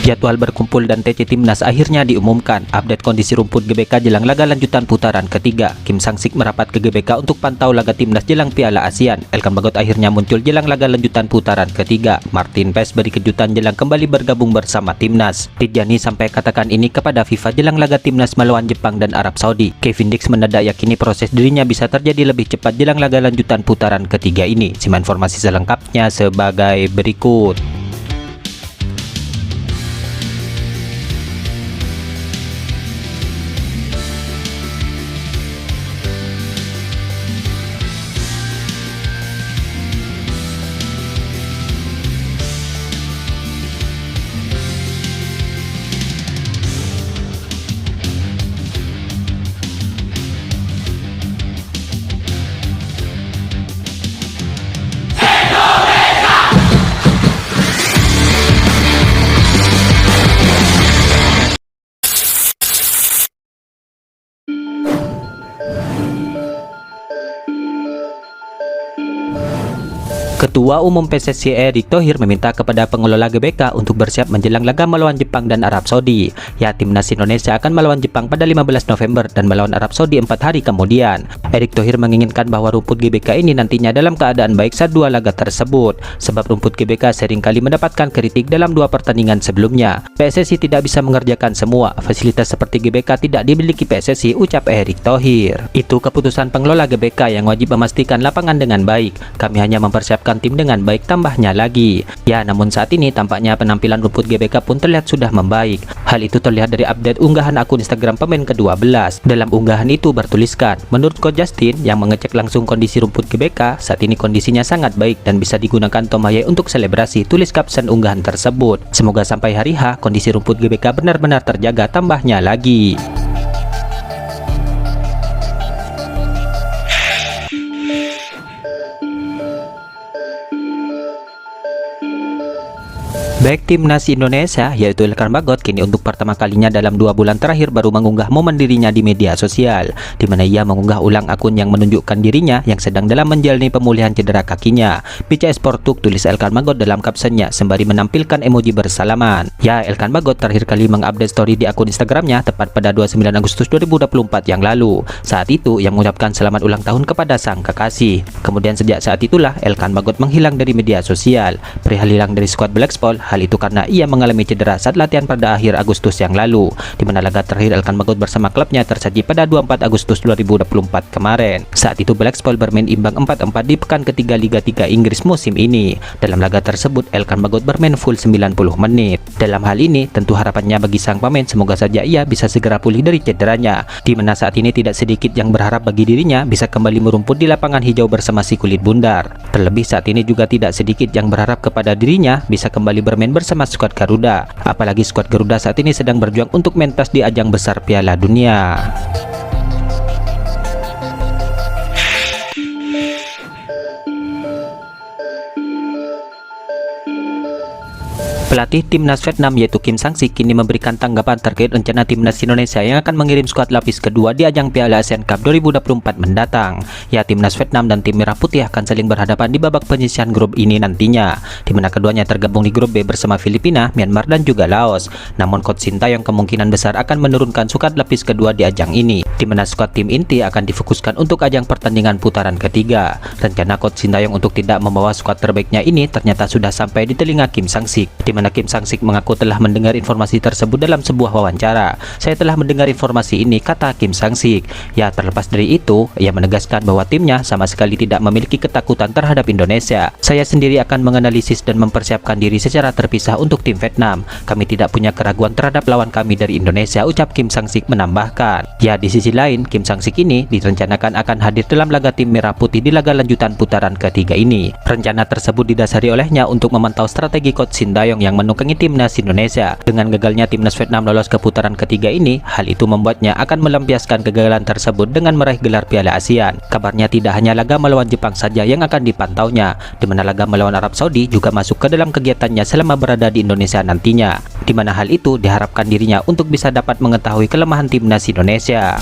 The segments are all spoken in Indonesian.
Jadwal berkumpul dan TC Timnas akhirnya diumumkan. Update kondisi rumput GBK jelang laga lanjutan putaran ketiga. Kim Sang-sik merapat ke GBK untuk pantau laga Timnas jelang Piala ASEAN. Elkan Bagot akhirnya muncul jelang laga lanjutan putaran ketiga. Martin Paes beri kejutan jelang kembali bergabung bersama Timnas. Tidjani sampai katakan ini kepada FIFA jelang laga Timnas melawan Jepang dan Arab Saudi. Kevin Dix mendadak yakini proses dirinya bisa terjadi lebih cepat jelang laga lanjutan putaran ketiga ini. Simak informasi selengkapnya sebagai berikut. Ketua Umum PSSI Erick Thohir meminta kepada pengelola GBK untuk bersiap menjelang laga melawan Jepang dan Arab Saudi. Ya, Timnas Indonesia akan melawan Jepang pada 15 November dan melawan Arab Saudi 4 hari kemudian. Erick Thohir menginginkan bahwa rumput GBK ini nantinya dalam keadaan baik saat dua laga tersebut. Sebab rumput GBK seringkali mendapatkan kritik dalam dua pertandingan sebelumnya. PSSI tidak bisa mengerjakan semua. Fasilitas seperti GBK tidak dimiliki PSSI, ucap Erick Thohir. Itu keputusan pengelola GBK yang wajib memastikan lapangan dengan baik. Kami hanya mempersiapkan tim dengan baik, tambahnya lagi. Ya, namun saat ini tampaknya penampilan rumput GBK pun terlihat sudah membaik. Hal itu terlihat dari update unggahan akun Instagram pemain ke-12. Dalam unggahan itu bertuliskan, menurut Coach Justin yang mengecek langsung kondisi rumput GBK, saat ini kondisinya sangat baik dan bisa digunakan Tom Haye untuk selebrasi, tulis kapsen unggahan tersebut. Semoga sampai hari H kondisi rumput GBK benar-benar terjaga, tambahnya lagi. Baik Timnas Indonesia, yaitu Elkan Bagot, kini untuk pertama kalinya dalam 2 bulan terakhir baru mengunggah momen dirinya di media sosial, di mana ia mengunggah ulang akun yang menunjukkan dirinya yang sedang dalam menjalani pemulihan cedera kakinya. Pica Sportuk, tulis Elkan Bagot dalam kapsennya sembari menampilkan emoji bersalaman. Ya, Elkan Bagot terakhir kali mengupdate story di akun Instagramnya tepat pada 29 Agustus 2024 yang lalu. Saat itu ia mengucapkan selamat ulang tahun kepada sang kekasih. Kemudian sejak saat itulah Elkan Bagot menghilang dari media sosial. Perihal hilang dari skuad Blackspol, hal itu karena ia mengalami cedera saat latihan pada akhir Agustus yang lalu, di mana laga terakhir Elkan Bagot bersama klubnya tersaji pada 24 Agustus 2024 kemarin. Saat itu Blackspol bermain imbang 4-4 di pekan ketiga Liga 3 Inggris musim ini. Dalam laga tersebut Elkan Bagot bermain full 90 menit. Dalam hal ini tentu harapannya bagi sang pemain semoga saja ia bisa segera pulih dari cederanya, di mana saat ini tidak sedikit yang berharap bagi dirinya bisa kembali merumput di lapangan hijau bersama si kulit bundar. Terlebih saat ini juga tidak sedikit yang berharap kepada dirinya bisa kembali bermain bersama skuad Garuda. Apalagi skuad Garuda saat ini sedang berjuang untuk mentas di ajang besar Piala Dunia. Pelatih Timnas Vietnam yaitu Kim Sang-sik kini memberikan tanggapan terkait rencana Timnas Indonesia yang akan mengirim skuad lapis kedua di ajang Piala ASEAN Cup 2024 mendatang. Ya, Timnas Vietnam dan tim Merah Putih akan saling berhadapan di babak penyisihan grup ini nantinya, di mana keduanya tergabung di grup B bersama Filipina, Myanmar dan juga Laos. Namun Coach Sintayong kemungkinan besar akan menurunkan skuad lapis kedua di ajang ini, di mana skuad tim inti akan difokuskan untuk ajang pertandingan putaran ketiga. Rencana Coach Sintayong untuk tidak membawa skuad terbaiknya ini ternyata sudah sampai di telinga Kim Sang-sik, di mana Kim Sang-sik mengaku telah mendengar informasi tersebut dalam sebuah wawancara. Saya telah mendengar informasi ini, kata Kim Sang-sik. Ya, terlepas dari itu, ia menegaskan bahwa timnya sama sekali tidak memiliki ketakutan terhadap Indonesia. Saya sendiri akan menganalisis dan mempersiapkan diri secara terpisah untuk tim Vietnam. Kami tidak punya keraguan terhadap lawan kami dari Indonesia, ucap Kim Sang-sik menambahkan. Ya, di sisi lain, Kim Sang-sik ini direncanakan akan hadir dalam laga tim Merah Putih di laga lanjutan putaran ketiga ini. Rencana tersebut didasari olehnya untuk memantau strategi Coach Sintayong yang menukangi Timnas Indonesia. Dengan gagalnya Timnas Vietnam lolos ke putaran ketiga ini, hal itu membuatnya akan melampiaskan kegagalan tersebut dengan meraih gelar Piala ASEAN. Kabarnya tidak hanya laga melawan Jepang saja yang akan dipantaunya, di mana laga melawan Arab Saudi juga masuk ke dalam kegiatannya selama berada di Indonesia nantinya, di mana hal itu diharapkan dirinya untuk bisa dapat mengetahui kelemahan Timnas Indonesia.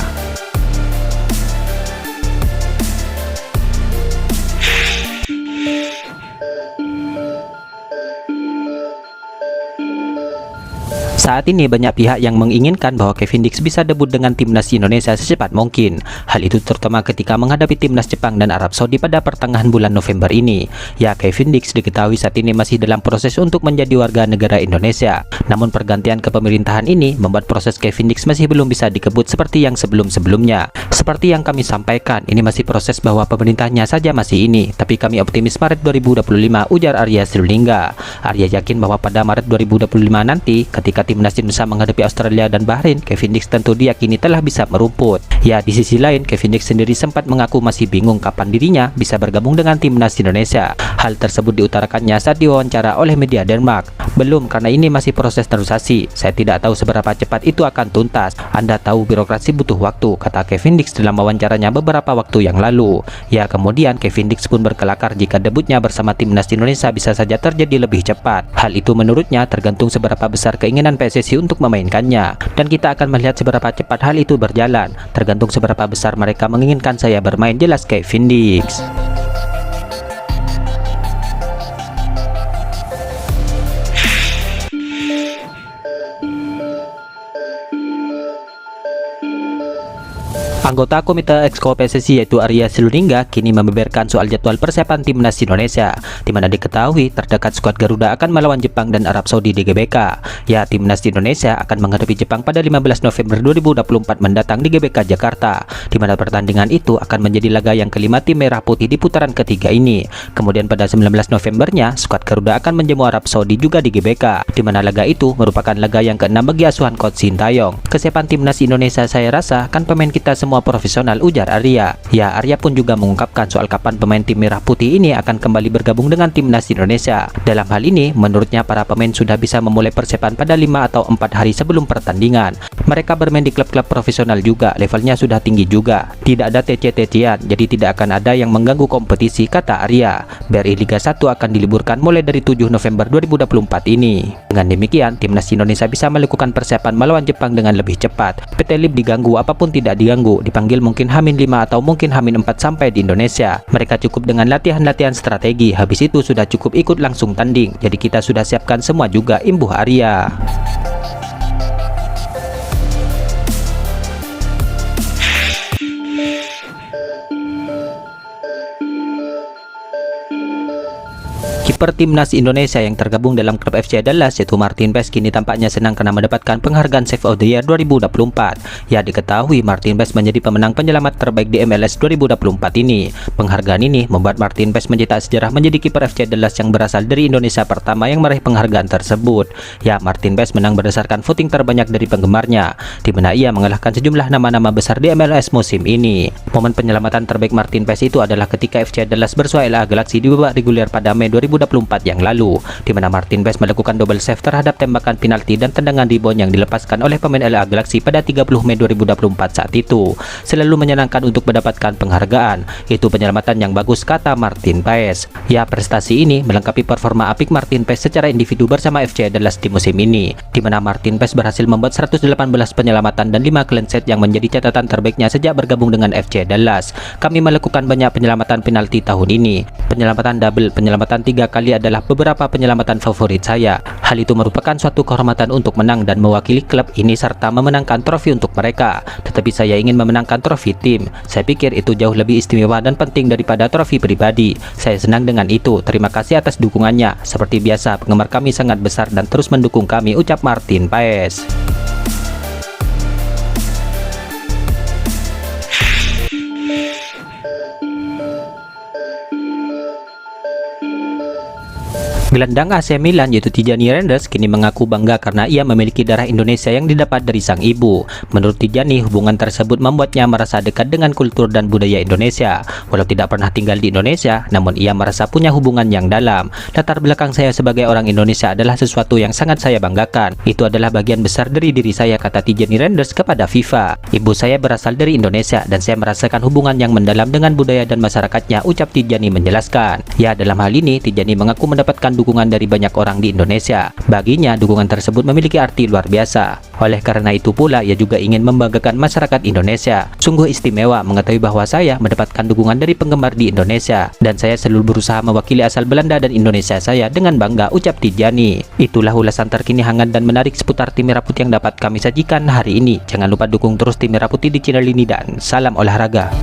Saat ini banyak pihak yang menginginkan bahwa Kevin Dix bisa debut dengan timnas Indonesia secepat mungkin. Hal itu terutama ketika menghadapi timnas Jepang dan Arab Saudi pada pertengahan bulan November ini. Ya, Kevin Dix diketahui saat ini masih dalam proses untuk menjadi warga negara Indonesia. Namun pergantian kepemerintahan ini membuat proses Kevin Dix masih belum bisa dikebut seperti yang sebelum-sebelumnya. Seperti yang kami sampaikan, ini masih proses bahwa pemerintahnya saja masih ini, tapi kami optimis Maret 2025, ujar Arya Sinulinga. Arya yakin bahwa pada Maret 2025 nanti, ketika timnas Indonesia menghadapi Australia dan Bahrain, Kevin Dix tentu diyakini telah bisa merumput. Ya, di sisi lain, Kevin Dix sendiri sempat mengaku masih bingung kapan dirinya bisa bergabung dengan timnas Indonesia. Hal tersebut diutarakannya saat diwawancara oleh media Denmark. Belum, karena ini masih proses transaksi. Saya tidak tahu seberapa cepat itu akan tuntas. Anda tahu birokrasi butuh waktu, kata Kevin Dix dalam wawancaranya beberapa waktu yang lalu. Ya, kemudian Kevin Dix pun berkelakar jika debutnya bersama timnas Indonesia bisa saja terjadi lebih cepat. Hal itu menurutnya tergantung seberapa besar keinginan PSSI untuk memainkannya. Dan kita akan melihat seberapa cepat hal itu berjalan. Tergantung seberapa besar mereka menginginkan saya bermain, jelas Kevin Dix. Anggota Komite Exco PSSI yaitu Arya Sinulinga kini membeberkan soal jadwal persiapan timnas Indonesia, di mana diketahui terdekat skuad Garuda akan melawan Jepang dan Arab Saudi di GBK. Ya, timnas Indonesia akan menghadapi Jepang pada 15 November 2024 mendatang di GBK Jakarta, di mana pertandingan itu akan menjadi laga yang kelima tim Merah Putih di putaran ketiga ini. Kemudian pada 19 Novembernya, skuad Garuda akan menjamu Arab Saudi juga di GBK, di mana laga itu merupakan laga yang keenam bagi asuhan Coach Sintayong. Kesiapan timnas Indonesia saya rasa kan pemain kita semua profesional, ujar Arya. Ya, Arya pun juga mengungkapkan soal kapan pemain tim Merah Putih ini akan kembali bergabung dengan timnas Indonesia. Dalam hal ini, menurutnya para pemain sudah bisa memulai persiapan pada 5 atau 4 hari sebelum pertandingan. Mereka bermain di klub-klub profesional juga, levelnya sudah tinggi juga. Tidak ada TC-TC-an, jadi tidak akan ada yang mengganggu kompetisi, kata Arya. BRI Liga 1 akan diliburkan mulai dari 7 November 2024 ini. Dengan demikian, timnas Indonesia bisa melakukan persiapan melawan Jepang dengan lebih cepat. PT Lib diganggu apapun tidak diganggu, dipanggil mungkin H-5 atau mungkin H-4 sampai di Indonesia. Mereka cukup dengan latihan-latihan strategi, habis itu sudah cukup ikut langsung tanding. Jadi kita sudah siapkan semua juga, imbuh Arya. Kiper timnas Indonesia yang tergabung dalam klub FC Dallas yaitu Martin Paes kini tampaknya senang karena mendapatkan penghargaan Save of the Year 2024. Ya, diketahui Martin Paes menjadi pemenang penyelamat terbaik di MLS 2024 ini. Penghargaan ini membuat Martin Paes mencetak sejarah menjadi kiper FC Dallas yang berasal dari Indonesia pertama yang meraih penghargaan tersebut. Ya, Martin Paes menang berdasarkan voting terbanyak dari penggemarnya, di mana ia mengalahkan sejumlah nama-nama besar di MLS musim ini. Momen penyelamatan terbaik Martin Paes itu adalah ketika FC Dallas bersua LA Galaxy di babak reguler pada Mei 2024 yang lalu, di mana Martin Paes melakukan double save terhadap tembakan penalti dan tendangan rebound yang dilepaskan oleh pemain LA Galaxy pada 30 Mei 2024 saat itu. Selalu menyenangkan untuk mendapatkan penghargaan, itu penyelamatan yang bagus, kata Martin Paes. Ya, prestasi ini melengkapi performa apik Martin Paes secara individu bersama FC Dallas di musim ini, di mana Martin Paes berhasil membuat 118 penyelamatan dan 5 clean sheet yang menjadi catatan terbaiknya sejak bergabung dengan FC Dallas. Kami melakukan banyak penyelamatan penalti tahun ini. Penyelamatan double, penyelamatan 3 kali adalah beberapa penyelamatan favorit saya. Hal itu merupakan suatu kehormatan untuk menang dan mewakili klub ini serta memenangkan trofi untuk mereka. Tetapi saya ingin memenangkan trofi tim. Saya pikir itu jauh lebih istimewa dan penting daripada trofi pribadi. Saya senang dengan itu. Terima kasih atas dukungannya. Seperti biasa, penggemar kami sangat besar dan terus mendukung kami, ucap Martin Paes. Gelandang AC Milan yaitu Tijani Reinders kini mengaku bangga karena ia memiliki darah Indonesia yang didapat dari sang ibu. Menurut Tijani, hubungan tersebut membuatnya merasa dekat dengan kultur dan budaya Indonesia. Walau tidak pernah tinggal di Indonesia, namun ia merasa punya hubungan yang dalam. Latar belakang saya sebagai orang Indonesia adalah sesuatu yang sangat saya banggakan. Itu adalah bagian besar dari diri saya, kata Tijani Reinders kepada FIFA. Ibu saya berasal dari Indonesia dan saya merasakan hubungan yang mendalam dengan budaya dan masyarakatnya, ucap Tijani menjelaskan. Ya, dalam hal ini Tijani mengaku mendapatkan dukungan dukungan dari banyak orang di Indonesia. Baginya, dukungan tersebut memiliki arti luar biasa. Oleh karena itu pula, ia juga ingin membanggakan masyarakat Indonesia. Sungguh istimewa mengetahui bahwa saya mendapatkan dukungan dari penggemar di Indonesia, dan saya selalu berusaha mewakili asal Belanda dan Indonesia saya dengan bangga, ucap Tijani. Itulah ulasan terkini hangat dan menarik seputar tim Merah Putih yang dapat kami sajikan hari ini. Jangan lupa dukung terus tim Merah Putih di channel ini dan salam olahraga.